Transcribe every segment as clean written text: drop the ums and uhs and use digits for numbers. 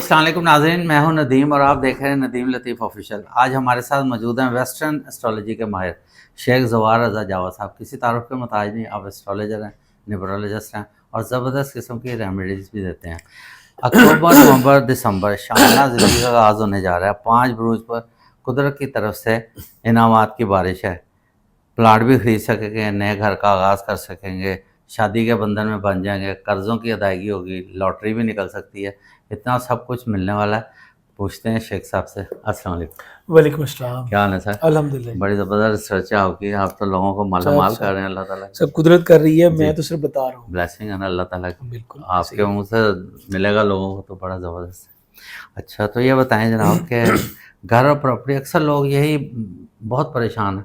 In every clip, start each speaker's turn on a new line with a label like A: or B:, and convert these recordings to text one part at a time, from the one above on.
A: अस्सलाम वालेकुम नाज़रीन, मैं हूं नदीम और आप देख रहे हैं नदीम लतीफ़ ऑफिशियल। आज हमारे साथ मौजूद हैं वेस्टर्न एस्ट्रोलॉजी के माहिर शेख ज़वार रज़ा जावा साहब। किसी तारुफ के मुताबिक नहीं, आप एस्ट्रोलॉजर हैं, न्यूमरोलॉजिस्ट हैं और ज़बरदस्त किस्म की रेमेडीज़ भी देते हैं। अक्टूबर, नवंबर, दिसंबर शानदार ज़िंदगी का आगाज़ होने जा रहा है। 5 बुरूज पर कुदरत की तरफ से इनामात की बारिश है। प्लाट भी खरीद सकेंगे, नए घर का आगाज़ कर सकेंगे, शादी के बंधन में बन जाएंगे, कर्ज़ों की अदायगी होगी, लॉटरी भी निकल सकती है। इतना सब कुछ मिलने वाला है। पूछते हैं शेख साहब से। अस्सलाम वालेकुम।
B: वालेकुम अस्सलाम।
A: क्या हाल है सर?
B: अल्हम्दुलिल्लाह।
A: बड़ी ज़बरदस्त चर्चा होगी, आप तो लोगों को माला
B: सब
A: माल कर
B: सब
A: रहे हैं अल्लाह ताला की।
B: सब कुदरत कर रही है,
A: जी,
B: मैं तो सिर्फ बता रहा हूँ।
A: ब्लेसिंग है ना अल्लाह ताला की।
B: बिल्कुल ऐसे
A: आपके
B: ही
A: मुंह से मिलेगा लोगों को तो बड़ा ज़बरदस्त है। अच्छा, तो ये बताएं जनाब कि घर और प्रॉपर्टी, अक्सर लोग यही बहुत परेशान हैं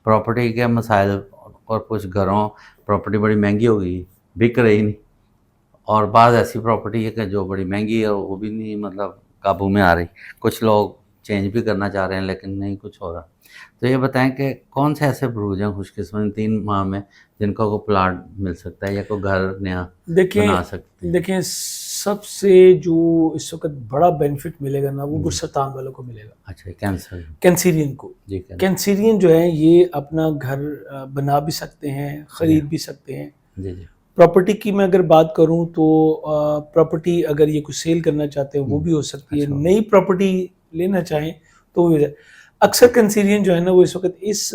A: प्रॉपर्टी के मसाइल। और कुछ घरों प्रॉपर्टी बड़ी महंगी हो गई, बिक रही नहीं, और बाद ऐसी प्रॉपर्टी है कि जो बड़ी महंगी है वो भी नहीं मतलब काबू में आ रही। कुछ लोग चेंज भी करना चाह रहे हैं लेकिन नहीं कुछ हो रहा। तो ये बताएं कि कौन से ऐसे बुरूज हैं खुशकिस्मत इन 3 माह में जिनको को प्लाट मिल सकता है या कोई घर नया बना सकते हैं?
B: देखें सबसे जो इस वक्त बड़ा बेनिफिट मिलेगा ना, वो
A: जी।
B: गुरसतान वालों को मिलेगा,
A: अच्छा, कैंसर।
B: कैंसीरियन को।
A: जी, कैंसर।
B: कैंसीरियन जो है ये अपना घर बना भी सकते हैं,
A: जी
B: ख़रीद भी सकते हैं।
A: जी जी।
B: प्रॉपर्टी की मैं अगर बात करूं तो प्रॉपर्टी अगर ये कुछ सेल करना चाहते हैं वो भी हो सकती है,
A: अच्छा।
B: नई प्रॉपर्टी लेना चाहें तो भी अक्सर कंसीरियन जो है ना वो इस वक्त इस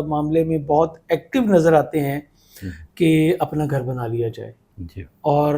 B: मामले में बहुत एक्टिव नज़र आते हैं कि अपना घर बना लिया जाए।
A: जी।
B: और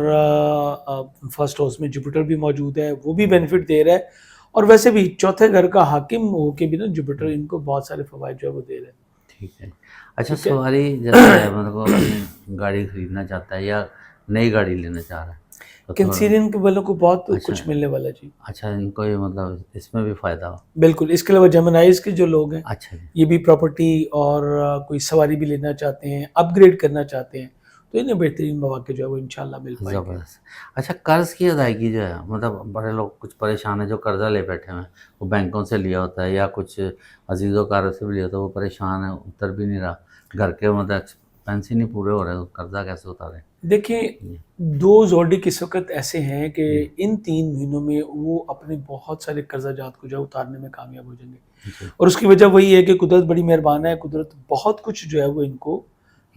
B: फर्स्ट हाउस में जुपिटर भी मौजूद है, वो भी बेनिफिट दे रहा है। और वैसे भी चौथे घर का हाकिम होके भी ना जुपिटर इनको बहुत सारे फवायद जो है वो दे रहा है।
A: ठीक है। अच्छा,
B: ठीक है।
A: सवारी जैसे मतलब को अपनी गाड़ी खरीदना चाहता है या नई गाड़ी लेना चाह रहा है तो थोड़ा।
B: कंसीरियन के वालों को बहुत
A: अच्छा।
B: कुछ मिलने वाला जी।
A: अच्छा, इनको ये मतलब इसमें भी फ़ायदा हो।
B: बिल्कुल। इसके अलावा जेमिनाइज के जो लोग हैं
A: अच्छा जी।
B: ये भी प्रॉपर्टी और कोई सवारी भी लेना चाहते हैं, अपग्रेड करना चाहते हैं, तो इन्हें बेहतरीन मौके जो है वो इंशाल्लाह मिल पाएंगे।
A: ज़बरदस्त। अच्छा, कर्ज़ की अदायगी जो है मतलब बड़े लोग कुछ परेशान हैं जो कर्ज़ा ले बैठे हैं, वो बैंकों से लिया होता है या कुछ अज़ीज़ों से भी लिया होता है, वो परेशान है, उतर भी नहीं रहा, घर के मतलब एक्सपेंस ही नहीं पूरे हो रहे, तो कर्ज़ा कैसे उतारें?
B: देखिए,
A: जी।
B: 2 ज़ोडिक इस वक़्त ऐसे हैं कि
A: जी।
B: इन 3 महीनों में वो अपने बहुत सारे कर्ज़ाजात को जो है उतारने में कामयाब हो जाएँगे।
A: जी।
B: और उसकी वजह वही है कि कुदरत बड़ी मेहरबान है, कुदरत बहुत कुछ जो है वो इनको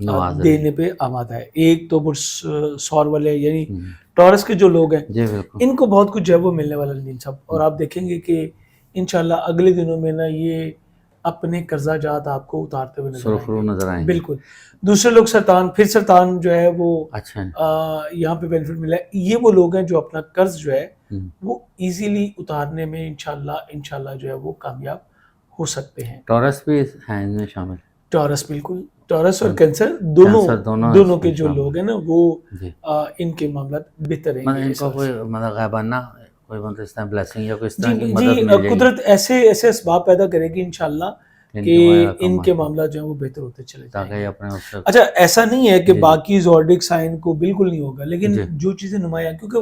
A: नवाज़ रही है।
B: देने पे आमादा है। एक तो बुर्स सौर वाले यानी
A: हुँ।
B: टॉरस के जो लोग हैं,
A: जी, बिल्कुल।
B: इनको बहुत कुछ जो है वो मिलने वाला नहीं सब। और आप देखेंगे कि इंशाल्लाह अगले दिनों में ना ये अपने कर्ज़ाजात आपको उतारते हुए नज़र
A: सुरखरू
B: आएँगे।
A: नज़र आएँगे।
B: बिल्कुल। दूसरे लोग सरतान जो है वो
A: अच्छा।
B: यहाँ पे बेनिफिट मिला है। ये वो लोग हैं जो अपना कर्ज़ जो है
A: हुँ।
B: वो ईज़िली उतारने में इंशाल्लाह जो है वो कामयाब हो सकते हैं।
A: टॉरस भी हैं इनमें शामिल?
B: टॉरस बिल्कुल, टॉरस और
A: कैं
B: कैंसर
A: कैंसर दोनों
B: दोनों के
A: इसमें
B: जो
A: शामिल
B: लोग
A: हैं।
B: हैं ना वो
A: जी।
B: इनके मामलात बेहतर
A: मतलब
B: रहेंगे इस
A: इनको
B: वजह
A: कोई
B: से।
A: मतलब गायबाना कोई मतलब इस तरह ब्लेसिंग या कोई इस
B: जी
A: तरह की
B: जी,
A: मदद मिल जाएगी
B: कुदरत ऐसे ऐसे असबाब पैदा करेगी इंशाल्लाह कि
A: इनके वगैरह कम
B: इनके
A: आए
B: मामला जो है वो बेहतर होते चले
A: ताकि ये
B: जाएंगे।
A: अपने उससे।
B: अच्छा, ऐसा नहीं है कि
A: जी जी
B: बाकी ज़ोडिक साइन को बिल्कुल नहीं होगा, लेकिन
A: जी।
B: जो चीज़ें नुमायाँ, क्योंकि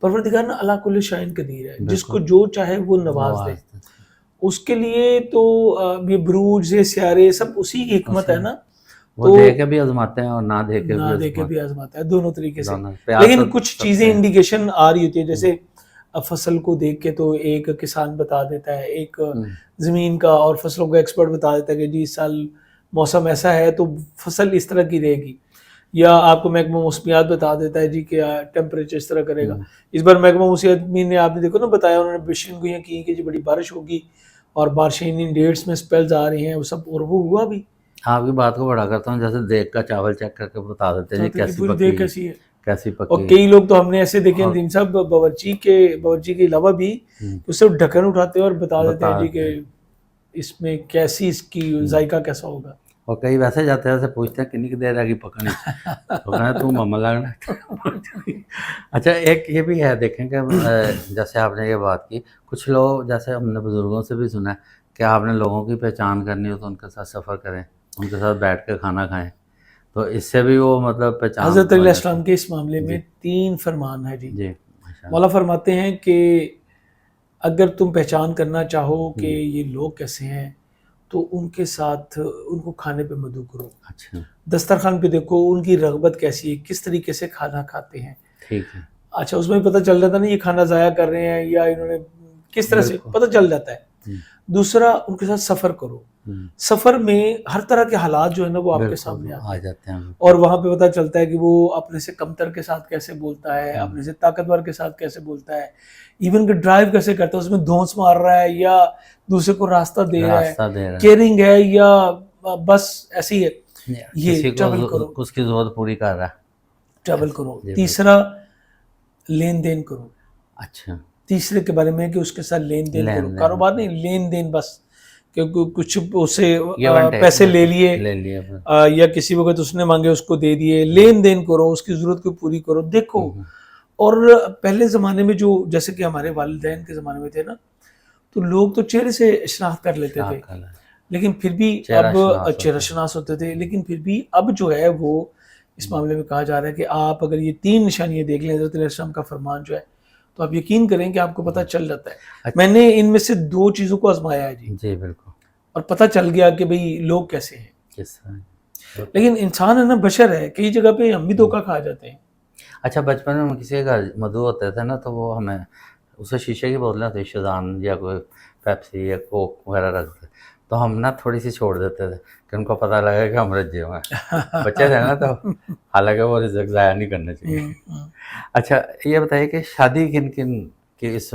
B: परवरदिगार ना अला कुल्ली शाइन कदीर है,
A: बिल्कुल।
B: जिसको जो चाहे वो नवाज दे।
A: नवाज देते
B: उसके लिए तो ये बुरूज, ये सियारे सब उसी की
A: हैं।
B: हिकमत
A: उसे
B: है ना।
A: वो
B: तो
A: दे के भी आजमाते हैं और ना दे के भी
B: ना दे के भी
A: आजमाते
B: आजमाता है, दोनों तरीके
A: हैं।
B: से।
A: दोनों प्यार तो
B: लेकिन कुछ चीज़ें
A: सबसे है।
B: इंडिकेशन आ रही होती है, जैसे फसल को देख के तो एक किसान बता देता है, एक
A: हम्म।
B: ज़मीन का और फसलों का एक्सपर्ट बता देता है कि जी इस साल मौसम ऐसा है तो फसल इस तरह की रहेगी। या आपको महकमा मौसमियात बता देता है जी कि टेम्परेचर इस तरह करेगा।
A: हम्म।
B: इस बार महकमा मौसमियात ने आपने देखो ना बताया, उन्होंने पेशेंगोइयाँ की कि जी बड़ी बारिश होगी और बारिशें इन डेट्स में स्पेल्स आ रही हैं, वो सब, और वो हुआ भी।
A: आपकी बात को बड़ा करता हूँ, जैसे देख का चावल चेक करके बता देते हैं जी
B: चाहते कि
A: कैसी
B: पूरी
A: पकी
B: देह कैसी है।
A: कैसी
B: और
A: पकी।
B: कई लोग तो हमने ऐसे देखे हैं
A: और
B: दिन साहब, बावर्ची के अलावा भी उससे ढक्कन उठाते हैं और बता देते हैं
A: बता
B: जी कि
A: देते हैं।
B: इसमें कैसी इसकी जायका कैसा होगा।
A: और कई वैसे जाते हैं, वैसे पूछते हैं कितनी की देर रहेगी पकने, तो कहना तू मम्मा लगना। अच्छा, एक ये भी है देखें कि जैसे आपने ये बात की, कुछ लोग जैसे हमने बुज़ुर्गों से भी सुना है कि आपने लोगों की पहचान करनी हो तो उनके साथ सफ़र करें, उनके साथ बैठ कर खाना खाएं, तो इससे भी वो मतलब पहचान
B: हज़रत
A: हो जाती
B: अलैहिस्सलाम
A: है।
B: के इस मामले में
A: जी
B: 3 फरमान है जी।
A: जी। माशा
B: मौला फरमाते हैं कि अगर तुम पहचान करना चाहो कि
A: जी।
B: ये लोग कैसे हैं तो उनके साथ उनको खाने पे मदु करो।
A: अच्छा।
B: दस्तरखान पे देखो उनकी रग़बत कैसी है, किस तरीके से खाना खाते हैं।
A: ठीक है।
B: अच्छा, उसमें पता चल जाता ना ये खाना ज़ाया कर रहे हैं या इन्होंने किस तरह से
A: बिल्कुल।
B: पता चल जाता है।
A: हम्म,
B: दूसरा, उनके साथ सफ़र करो।
A: हम्म,
B: सफ़र में हर तरह के हालात जो है ना वो आपके सामने
A: बिल्कुल
B: आते
A: आ
B: हैं
A: जाते हैं।
B: और वहाँ पे पता चलता है कि वो अपने से कमतर के साथ कैसे बोलता है,
A: हम्म,
B: अपने से ताकतवर के साथ कैसे बोलता है, इवन कि ड्राइव कैसे करता है, उसमें धौंस मार रहा है या दूसरे को रास्ता दे रहा है,
A: रास्ता दे रहा है,
B: केयरिंग है या बस ऐसी ही है। ये
A: किसी को
B: ट्रैवल करो,
A: उसकी जरूरत पूरी कर रहा है।
B: ट्रैवल
A: ऐसे-
B: करो।
A: जी बिल्कुल।
B: तीसरा, लेन देन करो।
A: अच्छा,
B: तीसरे के बारे में है कि उसके साथ लेन देन करो,
A: लेन देन,
B: कारोबार नहीं, लेन देन बस। क्योंकि कुछ उससे
A: गिव एंड टेक
B: पैसे ले
A: जैसे
B: लिए,
A: ले लिए फिर।
B: या किसी वक्त उसने मांगे उसको दे दिए। लेन देन करो, उसकी जरूरत को पूरी करो, देखो।
A: हम्म,
B: और पहले ज़माने में जो जैसे कि हमारे वालिदैन के ज़माने में थे ना, तो लोग तो चेहरे से शनाख्त कर लेते थे,
A: शाह कलर,
B: लेकिन फिर भी
A: चेहरा
B: अब
A: शनास
B: चेहरा
A: होता है।
B: शनास होते थे, लेकिन फिर भी अब जो है वो इस मामले में कहा जा रहा है कि आप अगर ये 3 निशानियाँ देख लें, हज़रत अलैहिस्सलाम का फरमान जो है, तो आप यकीन करें कि आपको पता चल जाता है।
A: अच्छा,
B: मैंने इनमें से 2 चीज़ों को आज़माया है जी,
A: जी बिल्कुल।
B: और पता चल गया कि भई लोग कैसे हैं।
A: किस तरह होता है।
B: लेकिन इंसान है ना, बशर है, कई जगह पे हम भी धोखा खा जाते हैं।
A: अच्छा, बचपन में हम किसी के घर मधु होते थे ना, तो वो हमें उसे शीशे की बोतलें होती शेज़ान या कोई पेप्सी या कोक वगैरह रखते, तो हम ना थोड़ी सी छोड़ देते थे कि उनको पता लगे कि हम रज्जे हुए हैं। बच्चे थे ना, तो हालांकि वो रिज़्क ज़ाया नहीं करना चाहिए।
B: हुँ।
A: अच्छा, ये बताइए कि शादी किन किन की इस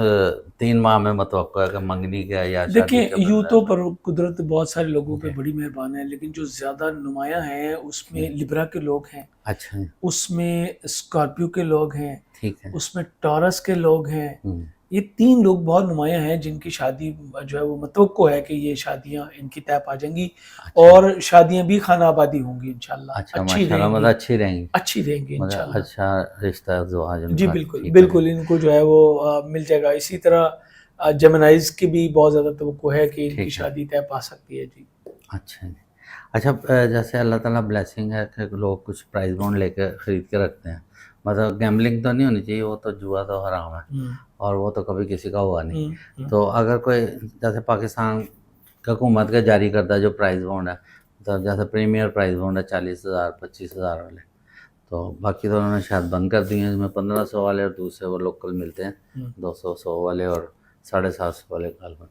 A: 3 माह में मतवक्को है, कि मंगनी का या शादी
B: देखिए,
A: का
B: यूँ
A: बंदा
B: तो
A: है?
B: पर कुदरत बहुत सारे लोगों पे
A: जी,
B: बड़ी मेहरबान है, लेकिन जो ज़्यादा नुमायाँ हैं उसमें
A: जी।
B: लिब्रा के लोग हैं,
A: अच्छा जी,
B: उसमें स्कॉर्पियो के लोग हैं,
A: ठीक है।
B: उसमें टॉरस के लोग हैं।
A: हम्म,
B: ये 3 लोग बहुत नुमायाँ हैं जिनकी शादी जो है वो मतवक्को है कि ये शादियाँ इनकी तय पा जाएँगी
A: अच्छा,
B: और शादियाँ भी खाना आबादी होंगी इंशाल्लाह,
A: अच्छा,
B: अच्छी
A: माशाल्लाह, मतलब
B: रहेंगी,
A: अच्छी रहेंगी,
B: अच्छी रहेंगी
A: मतलब
B: इंशाल्लाह।
A: अच्छा रिश्ता जो आज
B: जी,
A: उनका
B: बिल्कुल,
A: ठीक
B: बिल्कुल,
A: रहेगा।
B: इनको जो है वो मिल जाएगा। इसी तरह जेमिनाइज़ की भी बहुत ज़्यादा तवक्को है कि इनकी
A: ठीक है।
B: शादी तय पा सकती है। जी।
A: अच्छा जी। अच्छा, जैसे अल्लाह ताला ब्लेसिंग है कि लोग कुछ प्राइज़ बॉन्ड लेके ख़रीद के रखते हैं। मतलब गैम्बलिंग तो नहीं होनी चाहिए, वो तो जुआ तो हराम है
B: हुँ,
A: और वो तो कभी किसी का हुआ नहीं।
B: हुँ, हुँ,
A: तो अगर कोई जैसे पाकिस्तान का हुकूमत का जारी करता जो प्राइज़ बॉन्ड है, तो जैसे प्रीमियर प्राइज़ बॉन्ड है 40,000 25,000 वाले, तो बाकी तो उन्होंने शायद बंद कर दिए हैं, इसमें 1500 वाले और दूसरे वो लोकल मिलते हैं,
B: हुँ।
A: 200 100 वाले और 750 वाले गालबन।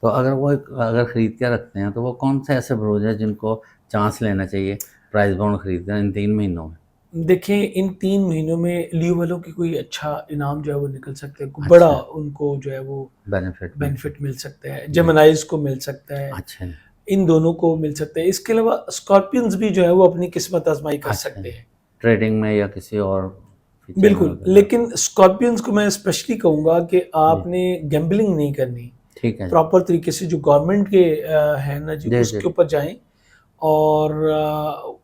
A: तो अगर वो अगर ख़रीद के रखते हैं, तो वो कौन से ऐसे ब्रोज हैं जिनको चांस लेना चाहिए प्राइस बॉन्ड खरीदते हैं इन 3 महीनों में?
B: देखिए, इन 3 महीनों में लियो वालों की कोई अच्छा इनाम जो है वो निकल सकता है, कोई बड़ा
A: अच्छा,
B: उनको जो है वो
A: बेनिफिट मिल
B: बेनिफिट
A: सकता
B: मिल सकता है,
A: है जी।
B: जेमिनाइज़ को मिल सकता है,
A: अच्छा जी,
B: इन दोनों को मिल सकता है। इसके अलावा स्कॉर्पियंस भी जो है वो अपनी किस्मत आज़माई कर
A: अच्छा
B: सकते
A: जी।
B: हैं।
A: ट्रेडिंग में या किसी और फीचर में
B: बिल्कुल,
A: अगर जा
B: लेकिन स्कॉर्पियंस को मैं स्पेशली कहूँगा कि
A: जी,
B: आपने गैम्बलिंग नहीं करनी।
A: ठीक है जी।
B: प्रॉपर तरीके से जो गवर्नमेंट के है ना जी,
A: जी, जी।
B: उसके ऊपर जाएँ और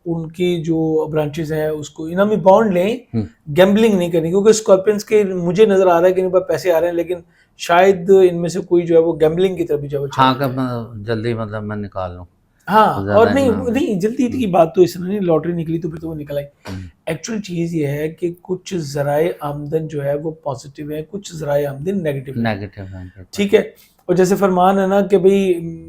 B: उनकी जो ब्रांचेज़ हैं उसको इनामी बॉन्ड लें,
A: हुँ,
B: गैम्बलिंग नहीं करनी, क्योंकि स्कॉर्पियंस के मुझे नज़र आ रहा है कि इनके पास पैसे आ रहे हैं, लेकिन शायद इनमें से कोई जो है वो गैम्बलिंग की तरफ भी जो है वो
A: हाँ,
B: चले
A: कब
B: जाए।
A: मैं जल्दी मतलब मैं निकाल लूँ,
B: हाँ, और
A: ज़्यादा
B: नहीं
A: इनाम है।
B: नहीं जल्दी की
A: हुँ,
B: बात तो इसमें नहीं, लॉटरी निकली तो फिर तो वो निकल आई।
A: हुँ,
B: एक्चुअल चीज़ ये है कि कुछ ज़राए आमदन जो है वो पॉजिटिव है, कुछ ज़राए आमदन नेगेटिव है।
A: नेगेटिव है उनके पास,
B: ठीक है? और जैसे फरमान है ना कि भई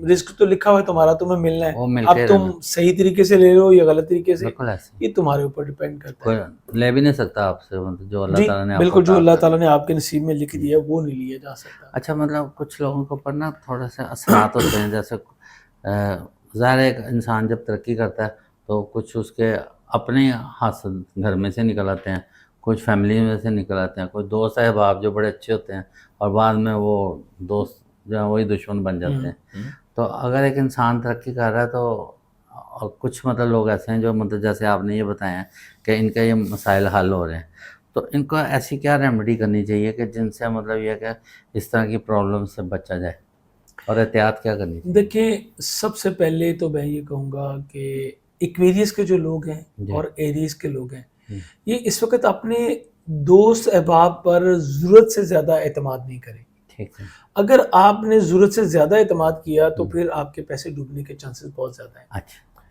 B: रिज़्क तो लिखा हुआ है तुम्हारा, तुम्हें मिलना है।
A: वो मिल
B: अब
A: के
B: तुम
A: रहना,
B: सही तरीके से ले लो या गलत तरीके से,
A: बिल्कुल ऐसे।
B: ये तुम्हारे ऊपर डिपेंड करता
A: कोई
B: है।
A: ले भी नहीं सकता आपसे, मतलब जो अल्लाह
B: जी,
A: ताला ने आपको
B: बिल्कुल, जो
A: अता
B: अल्लाह
A: कर
B: ताला
A: दिया।
B: ने आपके नसीब में लिख
A: हुँ।
B: दिया है वो नहीं लिया जा सकता।
A: अच्छा, मतलब कुछ लोगों के ऊपर ना थोड़े से असरात होते हैं, जैसे ज़ाहिर है एक इंसान जब तरक्की करता है तो कुछ उसके अपने हाथ से घर में से निकल आते हैं, कुछ फैमिली में से निकल आते हैं, कुछ दोस्त अहबाब जो बड़े अच्छे होते हैं और बाद में वो दोस्त जो हैं वही दुश्मन बन जाते
B: हुँ,
A: हैं।
B: हुँ।
A: तो अगर एक इंसान तरक्की कर रहा है तो कुछ मतलब लोग ऐसे हैं जो मतलब जैसे आपने ये बताया कि इनके ये मसाइल हल हो रहे हैं, तो इनको ऐसी क्या रेमेडी करनी चाहिए कि जिनसे मतलब ये है कि इस तरह की प्रॉब्लम से बचा जाए और एहतियात क्या करनी चाहिए?
B: देखिए, सबसे पहले तो मैं ये कहूँगा कि एक्वेरियस के जो लोग हैं
A: जी।
B: और एरीज़ के लोग हैं,
A: हुँ,
B: ये इस वक़्त अपने दोस्त अहबाब पर ज़रूरत से ज़्यादा एतमाद नहीं करें।
A: ठीक है।
B: अगर आपने ज़रूरत से ज़्यादा एतमाद किया तो
A: हुँ,
B: फिर आपके पैसे डूबने के चांसेस बहुत ज़्यादा हैं।
A: अच्छा।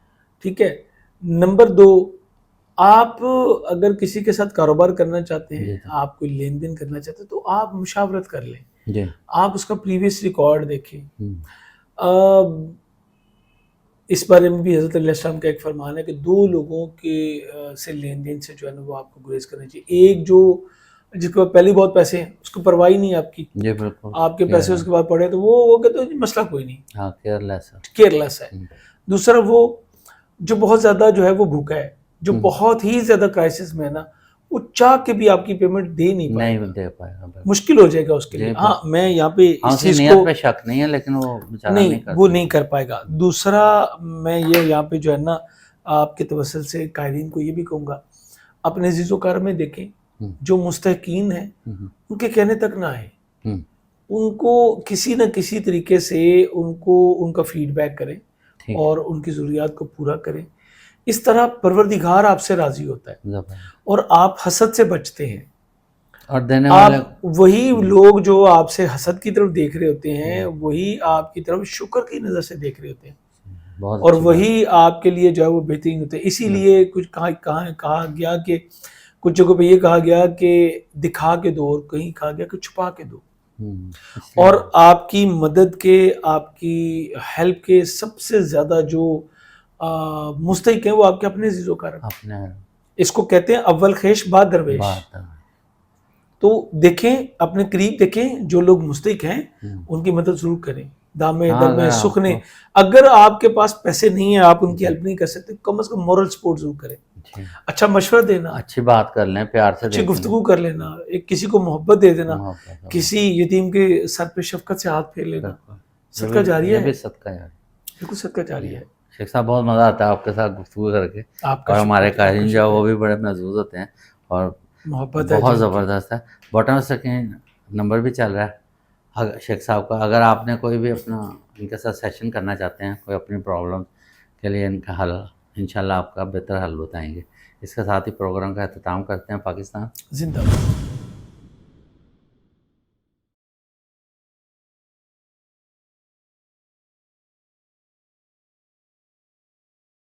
B: ठीक है? नंबर 2, आप अगर किसी के साथ कारोबार करना चाहते
A: जी,
B: हैं,
A: जी।
B: आप कोई लेन-देन करना चाहते हैं, तो आप मुशावरत कर लें।
A: जी।
B: आप उसका प्रीवियस रिकॉर्ड देखें।
A: हुँ,
B: अ, इस बारे में भी हज़रत अलैहिस्सलाम का एक फ़रमान है कि 2 लोगों के से लेन-देन से जो है ना वो आपको गुरेज़ करनी चाहिए। एक जो जिसके पास पहले ही बहुत पैसे हैं, उसको परवाह ही नहीं है आपकी,
A: जी बिल्कुल।
B: आपके पैसे उसके बाद पड़े तो वो कहते हैं जी मसला कोई नहीं,
A: हाँ, केयरलेस है।
B: केयरलेस है। दूसरा वो जो बहुत ज़्यादा जो है वो भूखा है, जो बहुत ही ज़्यादा क्राइसिस में है ना, वो चाह के भी आपकी पेमेंट दे नहीं
A: नहीं
B: पाएगा,
A: दे पाएगा बिल्कुल।
B: मुश्किल हो जाएगा उसके लिए।
A: जी,
B: हाँ, मैं यहाँ पे
A: हाँ,
B: इस
A: उसकी
B: चीज़
A: नियत
B: को
A: पे शक नहीं है, लेकिन वो बेचारा
B: नहीं,
A: नहीं कर
B: वो नहीं कर पाएगा। दूसरा मैं ये यहाँ पे जो है ना आपके तवसल से कायदीन को ये भी कहूँगा, अपने ज़ीज़ोकार में देखें, जो मुस्तहकीन हैं उनके कहने तक ना आए,
A: हम्म,
B: उनको किसी न किसी तरीके से उनको उनका फीडबैक करें
A: ठीक
B: और उनकी ज़रूरियात को पूरा करें। इस तरह परवरदिगार आपसे राज़ी होता है
A: जबरदस्त।
B: और आप हसद से बचते हैं।
A: और देने वाले
B: आप वही लोग जो आपसे हसद की तरफ देख रहे होते हैं, वही आपकी तरफ शुक्र की नज़र से देख रहे होते हैं
A: बहुत
B: और
A: अच्छी बात।
B: वही आपके लिए जो है वो बेहतरीन होते हैं। इसीलिए कुछ कहा गया कि कुछ जगहों पे ये कहा गया कि दिखा के दो और कहीं कहा गया कि छुपा के दो।
A: इसलिए
B: और आपकी मदद के, आपकी हेल्प के सबसे ज़्यादा जो मुस्तहिक हैं वो आपके अपने ज़ीज़ोकार हैं।
A: अपने
B: इसको कहते हैं अव्वल ख़ेश बाद दरवेश।
A: बात है।
B: तो देखें, अपने करीब देखें, जो लोग मुस्तहिक हैं उनकी मदद ज़रूर करें, दामे
A: हाँ,
B: दर में
A: अगर
B: सुख ने।
A: आपको
B: अगर आपके पास पैसे नहीं है, आप उनकी हेल्प नहीं कर सकते, कम से कम मॉरल सपोर्ट जरूर करें,
A: जी,
B: अच्छा मशवरा देना,
A: अच्छी बात कर लें, प्यार से
B: अच्छी
A: देखें,
B: गुफ्तगू कर लेना, एक किसी को मोहब्बत दे देना,
A: मोहब्बत हो।
B: किसी यतीम के सर पे शफकत से हाथ फेर लेना,
A: बिल्कुल।
B: सदका जारिया
A: ये
B: है,
A: भी सदका यार।
B: बिल्कुल सदका जारिया है।
A: शेख साहब, बहुत मज़ा आता है आपके साथ गुफ्तगू करके,
B: आपका
A: और हमारे
B: शुक्रिया,
A: कारीन
B: आपका
A: जो है वो
B: शुक्रिया।
A: भी बड़े महजूज होते हैं और
B: मोहब्बत है
A: बहुत
B: जिनकी।
A: ज़बरदस्त है। बॉटम सेकंड नंबर भी चल रहा है शेख साहब का। अगर आपने कोई भी अपना इनके साथ सेशन करना चाहते हैं, कोई अपनी प्रॉब्लम के लिए, इनका हल इंशाल्लाह आपका बेहतर हल बताएंगे। इसके साथ ही प्रोग्राम का अख्ताम करते हैं। पाकिस्तान
B: जिंदाबाद।